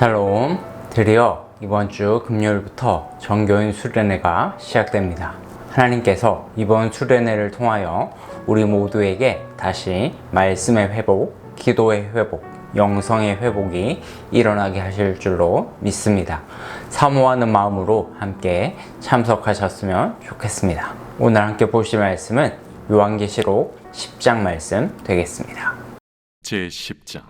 샬롬, 드디어 이번 주 금요일부터 정교인 수련회가 시작됩니다. 하나님께서 이번 수련회를 통하여 우리 모두에게 다시 말씀의 회복, 기도의 회복, 영성의 회복이 일어나게 하실 줄로 믿습니다. 사모하는 마음으로 함께 참석하셨으면 좋겠습니다. 오늘 함께 보실 말씀은 요한계시록 10장 말씀 되겠습니다. 제10장.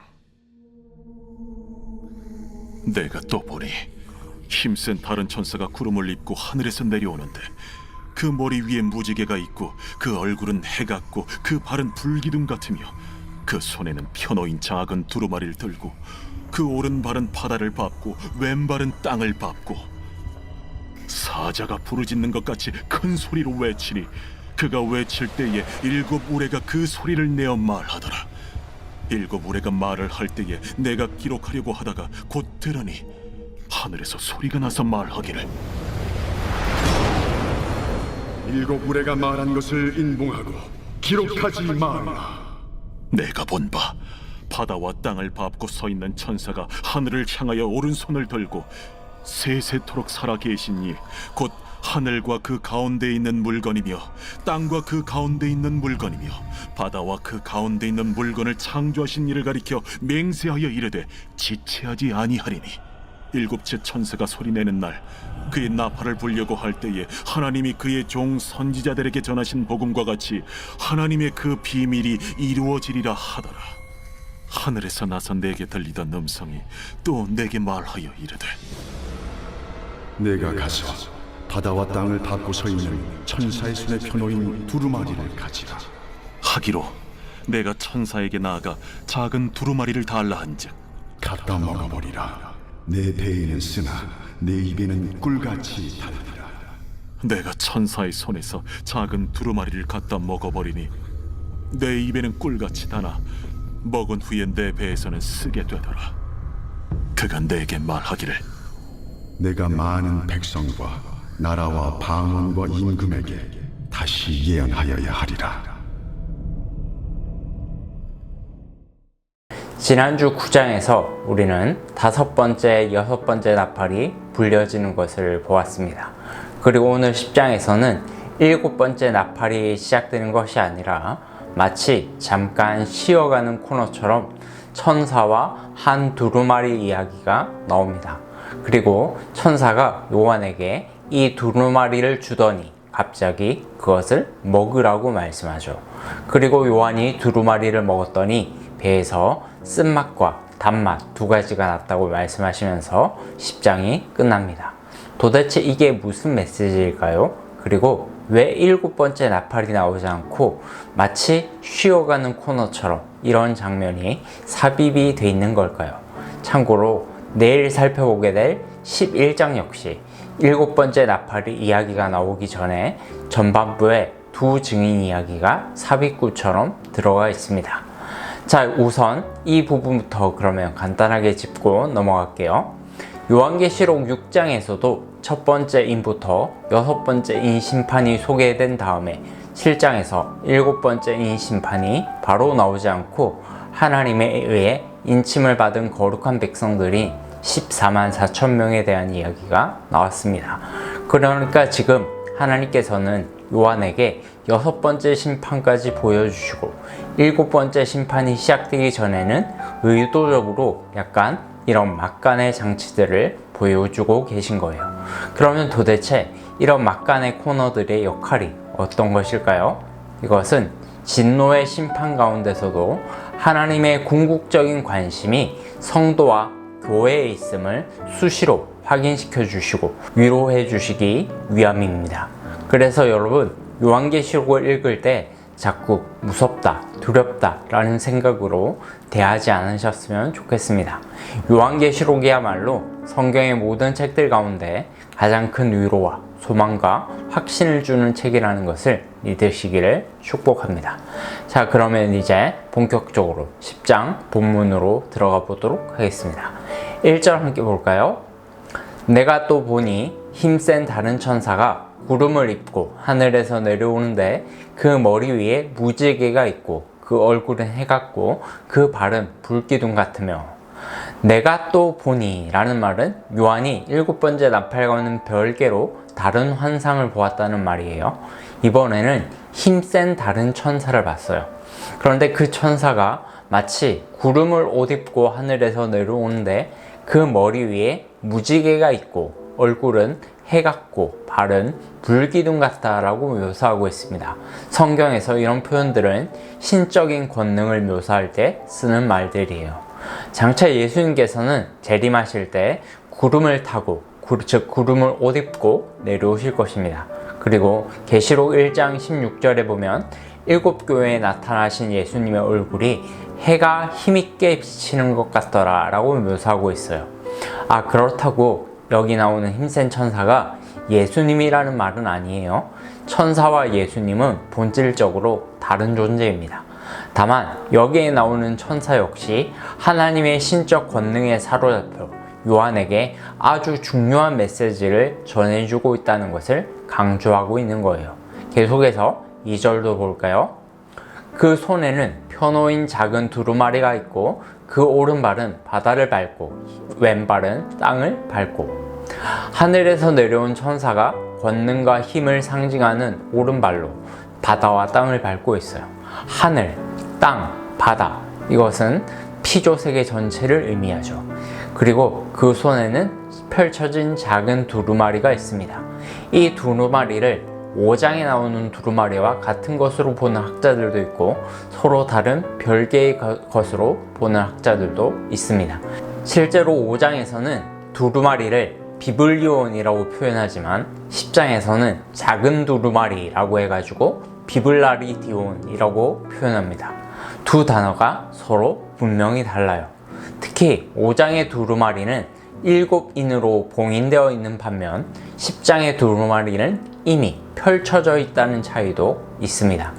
내가 또 보니 힘센 다른 천사가 구름을 입고 하늘에서 내려오는데 그 머리 위에 무지개가 있고 그 얼굴은 해 같고 그 발은 불기둥 같으며 그 손에는 펴놓인 작은 두루마리를 들고 그 오른발은 바다를 밟고 왼발은 땅을 밟고 사자가 부르짖는 것 같이 큰 소리로 외치니 그가 외칠 때에 7 우레가 그 소리를 내어 말하더라. 7 우레가 말을 할 때에 내가 기록하려고 하다가 곧 들으니 하늘에서 소리가 나서 말하기를 7 우레가 말한 것을 인봉하고 기록하지 말라. 내가 본 바 바다와 땅을 밟고 서 있는 천사가 하늘을 향하여 오른손을 들고 세세토록 살아계신 이 곧 하늘과 그 가운데 있는 물건이며 땅과 그 가운데 있는 물건이며 바다와 그 가운데 있는 물건을 창조하신 이를 가리켜 맹세하여 이르되 지체하지 아니하리니 7째 천사가 소리내는 날 그의 나팔을 불려고 할 때에 하나님이 그의 종 선지자들에게 전하신 복음과 같이 하나님의 그 비밀이 이루어지리라 하더라. 하늘에서 나서 내게 들리던 음성이 또 내게 말하여 이르되 내가 가서 바다와 땅을 밟고 서 있는 천사의 손에 펴놓인 두루마리를 가지라. 하기로 내가 천사에게 나아가 작은 두루마리를 달라 한즉 갖다 먹어버리라. 내 배에는 쓰나 내 입에는 꿀같이 달리라. 내가 천사의 손에서 작은 두루마리를 갖다 먹어버리니 내 입에는 꿀같이 다나 먹은 후에 내 배에서는 쓰게 되더라. 그가 내게 말하기를 내가 많은 백성과 나라와 방언과 임금에게 다시 예언하여야 하리라. 지난주 9장에서 우리는 5번째, 6번째 나팔이 불려지는 것을 보았습니다. 그리고 오늘 10장에서는 7번째 나팔이 시작되는 것이 아니라 마치 잠깐 쉬어가는 코너처럼 천사와 한 두루마리 이야기가 나옵니다. 그리고 천사가 요한에게 이 두루마리를 주더니 갑자기 그것을 먹으라고 말씀하죠. 그리고 요한이 두루마리를 먹었더니 배에서 쓴맛과 단맛 2가지가 났다고 말씀하시면서 10장이 끝납니다. 도대체 이게 무슨 메시지일까요? 그리고 왜 7번째 나팔이 나오지 않고 마치 쉬어가는 코너처럼 이런 장면이 삽입이 돼 있는 걸까요? 참고로 내일 살펴보게 될 11장 역시 7번째 나팔이 이야기가 나오기 전에 전반부에 2 증인 이야기가 삽입구처럼 들어가 있습니다. 자, 우선 이 부분부터 그러면 간단하게 짚고 넘어갈게요. 요한계시록 6장에서도 첫 번째 인부터 6번째 인 심판이 소개된 다음에 7장에서 7번째 인 심판이 바로 나오지 않고 하나님에 의해 인침을 받은 거룩한 백성들이 14만 4천 명에 대한 이야기가 나왔습니다. 그러니까 지금 하나님께서는 요한에게 6번째 심판까지 보여주시고 7번째 심판이 시작되기 전에는 의도적으로 약간 이런 막간의 장치들을 보여주고 계신 거예요. 그러면 도대체 이런 막간의 코너들의 역할이 어떤 것일까요? 이것은 진노의 심판 가운데서도 하나님의 궁극적인 관심이 성도와 교회에 있음을 수시로 확인시켜 주시고 위로해 주시기 위함입니다. 그래서 여러분, 요한계시록을 읽을 때 자꾸 무섭다, 두렵다 라는 생각으로 대하지 않으셨으면 좋겠습니다. 요한계시록이야말로 성경의 모든 책들 가운데 가장 큰 위로와 소망과 확신을 주는 책이라는 것을 믿으시기를 축복합니다. 자, 그러면 이제 본격적으로 10장 본문으로 들어가 보도록 하겠습니다. 1절 함께 볼까요? 내가 또 보니 힘센 다른 천사가 구름을 입고 하늘에서 내려오는데 그 머리 위에 무지개가 있고 그 얼굴은 해 같고 그 발은 불기둥 같으며 내가 또 보니 라는 말은 요한이 7번째 나팔과는 별개로 다른 환상을 보았다는 말이에요. 이번에는 힘센 다른 천사를 봤어요. 그런데 그 천사가 마치 구름을 옷 입고 하늘에서 내려오는데 그 머리 위에 무지개가 있고 얼굴은 해 같고 발은 불기둥 같다라고 묘사하고 있습니다. 성경에서 이런 표현들은 신적인 권능을 묘사할 때 쓰는 말들이에요. 장차 예수님께서는 재림하실 때 구름을 타고 즉 구름을 옷 입고 내려오실 것입니다. 그리고 계시록 1장 16절에 보면 7교회에 나타나신 예수님의 얼굴이 해가 힘있게 비치는 것 같더라 라고 묘사하고 있어요. 그렇다고 여기 나오는 힘센 천사가 예수님이라는 말은 아니에요. 천사와 예수님은 본질적으로 다른 존재입니다. 다만 여기에 나오는 천사 역시 하나님의 신적 권능에 사로잡혀 요한에게 아주 중요한 메시지를 전해주고 있다는 것을 강조하고 있는 거예요. 계속해서 2절도 볼까요? 그 손에는 펴놓인 작은 두루마리가 있고 그 오른발은 바다를 밟고 왼발은 땅을 밟고. 하늘에서 내려온 천사가 권능과 힘을 상징하는 오른발로 바다와 땅을 밟고 있어요. 하늘, 땅, 바다, 이것은 피조 세계 전체를 의미하죠. 그리고 그 손에는 펼쳐진 작은 두루마리가 있습니다. 이 두루마리를 5장에 나오는 두루마리와 같은 것으로 보는 학자들도 있고 서로 다른 별개의 것으로 보는 학자들도 있습니다. 실제로 5장에서는 두루마리를 비블리온이라고 표현하지만 10장에서는 작은 두루마리라고 해가지고 비블라리디온이라고 표현합니다. 두 단어가 서로 분명히 달라요. 특히 5장의 두루마리는 7인으로 봉인되어 있는 반면 10장의 두루마리는 이미 펼쳐져 있다는 차이도 있습니다.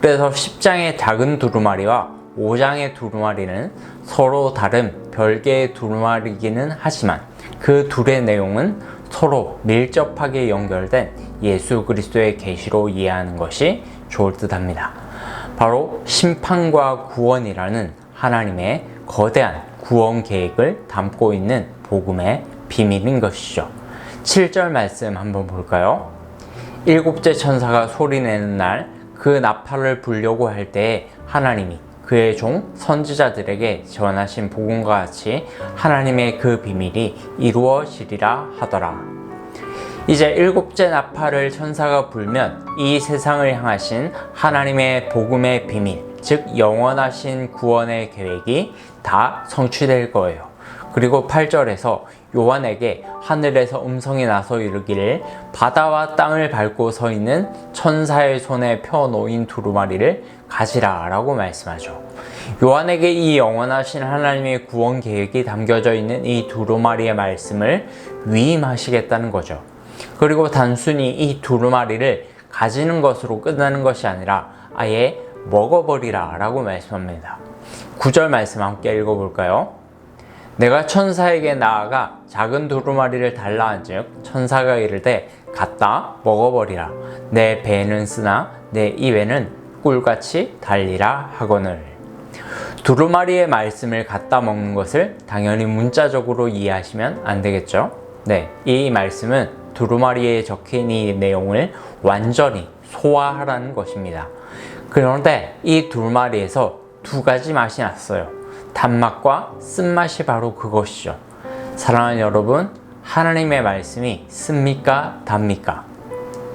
그래서 10장의 작은 두루마리와 5장의 두루마리는 서로 다른 별개의 두루마리기는 하지만 그 둘의 내용은 서로 밀접하게 연결된 예수 그리스도의 계시로 이해하는 것이 좋을 듯 합니다. 바로 심판과 구원이라는 하나님의 거대한 구원 계획을 담고 있는 복음의 비밀인 것이죠. 7절 말씀 한번 볼까요? 7째 천사가 소리내는 날 그 나팔을 불려고 할 때에 하나님이 그의 종 선지자들에게 전하신 복음과 같이 하나님의 그 비밀이 이루어지리라 하더라. 이제 7째 나팔을 천사가 불면 이 세상을 향하신 하나님의 복음의 비밀, 즉 영원하신 구원의 계획이 다 성취될 거예요. 그리고 8절에서 요한에게 하늘에서 음성이 나서 이르기를 바다와 땅을 밟고 서 있는 천사의 손에 펴놓인 두루마리를 가지라 라고 말씀하죠. 요한에게 이 영원하신 하나님의 구원 계획이 담겨져 있는 이 두루마리의 말씀을 위임하시겠다는 거죠. 그리고 단순히 이 두루마리를 가지는 것으로 끝나는 것이 아니라 아예 먹어버리라 라고 말씀합니다. 9절 말씀 함께 읽어볼까요? 내가 천사에게 나아가 작은 두루마리를 달라 한즉 천사가 이르되 갖다 먹어버리라. 내 배에는 쓰나 내 입에는 꿀같이 달리라 하거늘. 두루마리의 말씀을 갖다 먹는 것을 당연히 문자적으로 이해하시면 안 되겠죠? 네, 이 말씀은 두루마리에 적힌 이 내용을 완전히 소화하라는 것입니다. 그런데 이 두루마리에서 두 가지 맛이 났어요. 단맛과 쓴맛이 바로 그것이죠. 사랑하는 여러분, 하나님의 말씀이 씁니까? 답니까?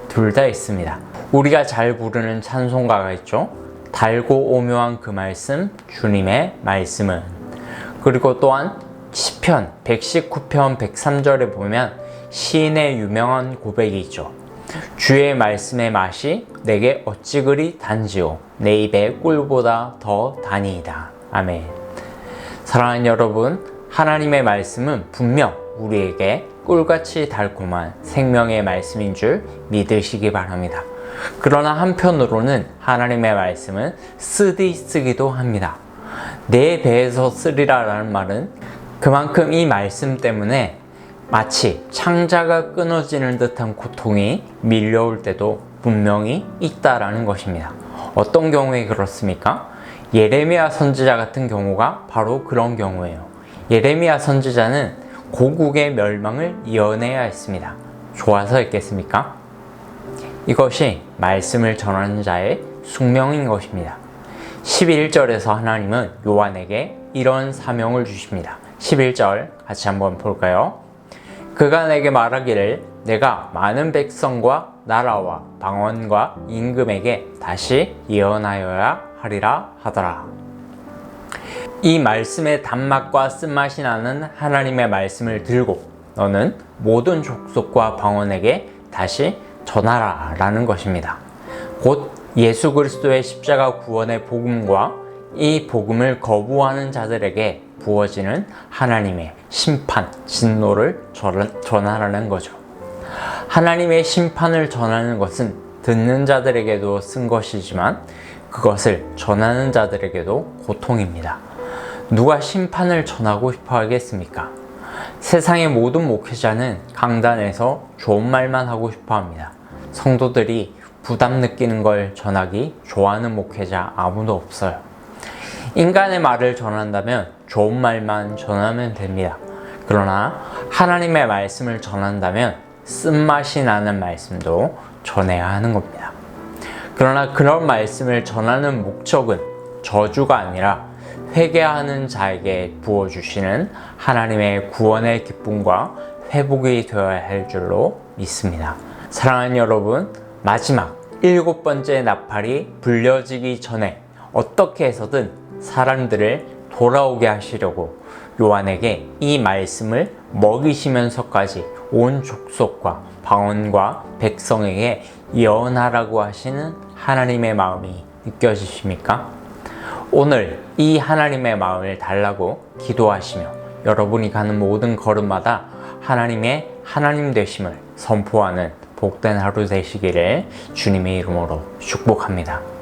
둘 다 있습니다. 우리가 잘 부르는 찬송가가 있죠. 달고 오묘한 그 말씀, 주님의 말씀은. 그리고 또한 시편 119편 103절에 보면 시인의 유명한 고백이 있죠. 주의 말씀의 맛이 내게 어찌 그리 단지요 내 입에 꿀보다 더 다니이다. 아멘. 사랑하는 여러분, 하나님의 말씀은 분명 우리에게 꿀같이 달콤한 생명의 말씀인 줄 믿으시기 바랍니다. 그러나 한편으로는 하나님의 말씀은 쓰기도 합니다. 내 배에서 쓰리라 라는 말은 그만큼 이 말씀 때문에 마치 창자가 끊어지는 듯한 고통이 밀려올 때도 분명히 있다라는 것입니다. 어떤 경우에 그렇습니까? 예레미야 선지자 같은 경우가 바로 그런 경우예요. 예레미야 선지자는 고국의 멸망을 예언해야 했습니다. 좋아서 했겠습니까? 이것이 말씀을 전하는 자의 숙명인 것입니다. 11절에서 하나님은 요한에게 이런 사명을 주십니다. 11절 같이 한번 볼까요? 그가 내게 말하기를 내가 많은 백성과 나라와 방언과 임금에게 다시 예언하여야 하리라 하더라. 이 말씀의 단맛과 쓴맛이 나는 하나님의 말씀을 들고 너는 모든 족속과 방언에게 다시 전하라 라는 것입니다. 곧 예수 그리스도의 십자가 구원의 복음과 이 복음을 거부하는 자들에게 부어지는 하나님의 심판, 진노를 전하라는 거죠. 하나님의 심판을 전하는 것은 듣는 자들에게도 쓴 것이지만 그것을 전하는 자들에게도 고통입니다. 누가 심판을 전하고 싶어 하겠습니까? 세상의 모든 목회자는 강단에서 좋은 말만 하고 싶어 합니다. 성도들이 부담 느끼는 걸 전하기 좋아하는 목회자 아무도 없어요. 인간의 말을 전한다면 좋은 말만 전하면 됩니다. 그러나 하나님의 말씀을 전한다면 쓴맛이 나는 말씀도 전해야 하는 겁니다. 그러나 그런 말씀을 전하는 목적은 저주가 아니라 회개하는 자에게 부어주시는 하나님의 구원의 기쁨과 회복이 되어야 할 줄로 믿습니다. 사랑하는 여러분, 마지막 7번째 나팔이 불려지기 전에 어떻게 해서든 사람들을 돌아오게 하시려고 요한에게 이 말씀을 먹이시면서까지 온 족속과 방언과 백성에게 예언하라고 하시는 하나님의 마음이 느껴지십니까? 오늘 이 하나님의 마음을 달라고 기도하시며 여러분이 가는 모든 걸음마다 하나님의 하나님 되심을 선포하는 복된 하루 되시기를 주님의 이름으로 축복합니다.